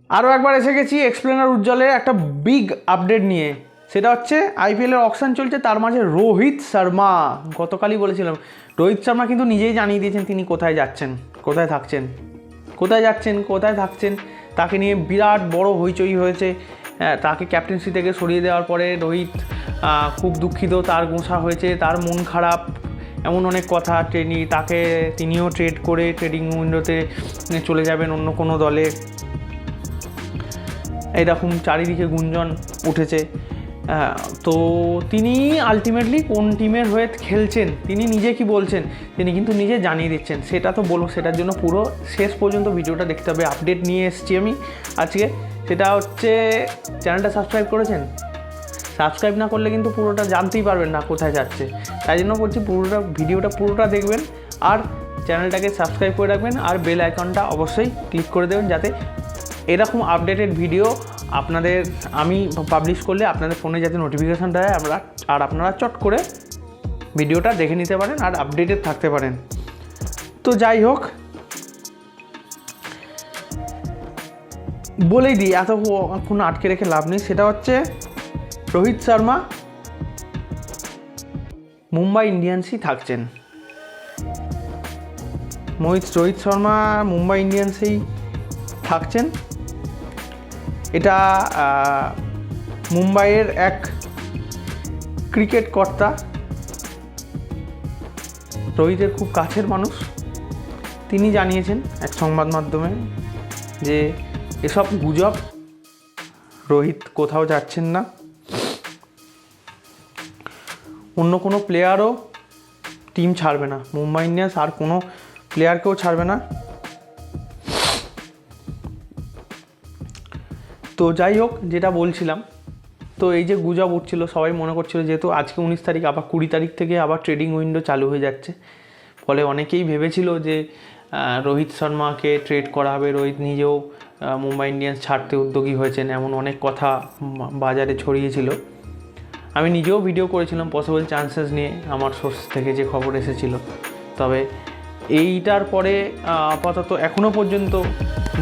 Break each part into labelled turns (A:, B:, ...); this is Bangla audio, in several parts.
A: আরও একবার এসে গেছি এক্সপ্লেনার উজ্জ্বলের একটা বিগ আপডেট নিয়ে। সেটা হচ্ছে আইপিএলের অকশন চলছে, তার মাঝে রোহিত শর্মা, গতকালই বলেছিলাম, রোহিত শর্মা কিন্তু নিজেই জানিয়ে দিয়েছেন তিনি কোথায় যাচ্ছেন, কোথায় থাকছেন, কোথায় থাকছেন। তাকে নিয়ে বিরাট বড় হইচই হয়েছে। তাকে ক্যাপ্টেন্সি থেকে সরিয়ে দেওয়ার পরে রোহিত খুব দুঃখিত, তার গোঁসা হয়েছে, তার মন খারাপ, এমন অনেক কথা। তিনিও ট্রেড করে ট্রেডিং উইন্ডোতে চলে যাবেন অন্য কোনো দলে, এরকম চারিদিকে গুঞ্জন উঠেছে। তো তিনি আলটিমেটলি কোন টিমের হয়ে খেলছেন তিনি নিজে কি বলছেন তিনি কিন্তু নিজে জানিয়ে দিচ্ছেন। সেটা তো বলবো, সেটার জন্য পুরো শেষ পর্যন্ত ভিডিওটা দেখতে হবে। আপডেট নিয়ে এসেছি আমি আজকে। সেটা হচ্ছে, চ্যানেলটা সাবস্ক্রাইব করেছেন? সাবস্ক্রাইব না করলে কিন্তু পুরোটা জানতেই পারবেন না কোথায় যাচ্ছে। তাই জন্য বলছি ভিডিওটা পুরোটা দেখবেন, আর চ্যানেলটাকে সাবস্ক্রাইব করে রাখবেন, আর বেল আইকনটা অবশ্যই ক্লিক করে দেবেন, যাতে এরকম আপডেটেড ভিডিও আমি পাবলিশ করলে আপনাদের ফোনে যাতে নোটিফিকেশান দেয় আপনারা চট করে ভিডিওটা দেখে নিতে পারেন আর আপডেটেড থাকতে পারেন। তো যাই হোক, বলেই দিই, এতক্ষণ আটকে রেখে লাভ নেই। সেটা হচ্ছে রোহিত শর্মা মুম্বাই ইন্ডিয়ান্সই থাকছেন। রোহিত শর্মা মুম্বাই ইন্ডিয়ান্সেই থাকছেন। এটা মুম্বাইয়ের এক ক্রিকেট কর্তা, রোহিতের খুব কাছের মানুষ, তিনি জানিয়েছেন এক সংবাদ মাধ্যমে যে এসব গুজব, রোহিত কোথাও যাচ্ছেন না, অন্য কোনো প্লেয়ারও টিম ছাড়বে না, মুম্বাই ইন্ডিয়ান্স আর কোনো প্লেয়ারকেও ছাড়বে না। তো যাই হোক, যেটা বলছিলাম, তো এই যে গুজব উঠছিল, সবাই মনে করছিল যেহেতু আজকে 19 তারিখ, আবার 20 তারিখ থেকে আবার ট্রেডিং উইন্ডো চালু হয়ে যাচ্ছে, ফলে অনেকেই ভেবেছিল যে রোহিত শর্মাকে ট্রেড করা হবে। রোহিত নিজেও মুম্বাই ইন্ডিয়ান্স ছাড়তে উদ্যোগী হয়েছেন, এমন অনেক কথা বাজারে ছড়িয়েছিল। আমি নিজেও ভিডিও করেছিলাম পসিবল চান্সেস নিয়ে, আমার সোর্স থেকে যে খবর এসেছিল। তবে এইটার পরে আপাতত এখনও পর্যন্ত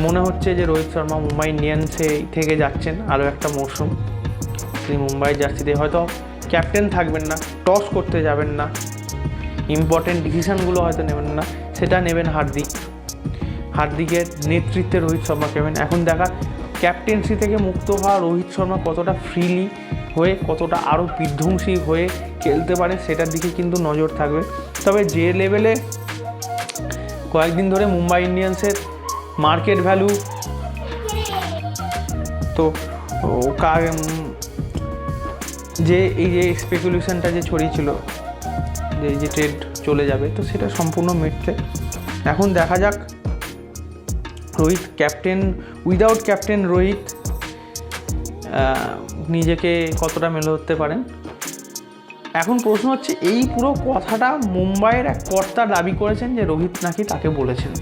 A: মনে হচ্ছে যে রোহিত শর্মা মুম্বাই ইন্ডিয়ান্সে থেকে যাচ্ছেন আরও একটা মরশুম। তিনি মুম্বাই জার্সিতে হয়তো ক্যাপ্টেন থাকবেন না, টস করতে যাবেন না, ইম্পর্টেন্ট ডিসিশানগুলো হয়তো নেবেন না, সেটা নেবেন হার্দিকের নেতৃত্বে রোহিত শর্মা খেলবেন। এখন দেখা ক্যাপ্টেন্সি থেকে মুক্ত হওয়া রোহিত শর্মা কতটা ফ্রিলি হয়ে, কতটা আরও বিধ্বংসী হয়ে খেলতে পারে, সেটার দিকে কিন্তু নজর থাকবে। তবে যে লেভেলে কয়েকদিন ধরে মুম্বাই ইন্ডিয়ান্সের মার্কেট ভ্যালু, তো যে এই যে স্পেকুলেশনটা যে ছড়িয়েছিল যে এই যে ট্রেড চলে যাবে, তো সেটা সম্পূর্ণ মিথ্যে। এখন দেখা যাক উইদাউট ক্যাপ্টেন রোহিত নিজেকে কতটা মেলে ধরতে পারেন। এখন প্রশ্ন হচ্ছে, এই পুরো কথাটা মুম্বাইয়ের এক কর্তা দাবি করেছেন যে রোহিত নাকি তাকে বলেছেন।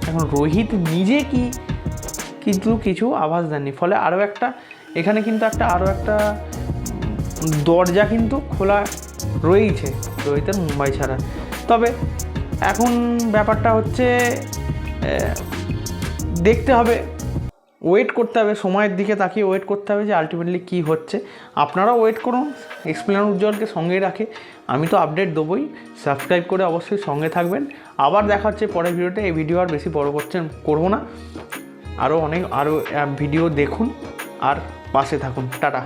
A: এখন রোহিত নিজে কিন্তু কিছু আভাস দেননি, ফলে এখানে কিন্তু আরও একটা দরজা কিন্তু খোলা রয়েছে রোহিতের মুম্বাই ছাড়া। তবে এখন ব্যাপারটা হচ্ছে, দেখতে হবে, ওয়েট করতে হবে, সময়ের দিকে তাকিয়ে ওয়েট করতে হবে যে আলটিমেটলি কী হচ্ছে। আপনারাও ওয়েট করুন, এক্সপ্লেনার উজ্জ্বলকে সঙ্গে রাখে। আমি তো আপডেট দেবই, সাবস্ক্রাইব করে অবশ্যই সঙ্গে থাকবেন। আবার দেখা হচ্ছে পরের ভিডিওতে। এই ভিডিও আর বেশি বড় করবো না, আরও ভিডিও দেখুন আর পাশে থাকুন। টাটা।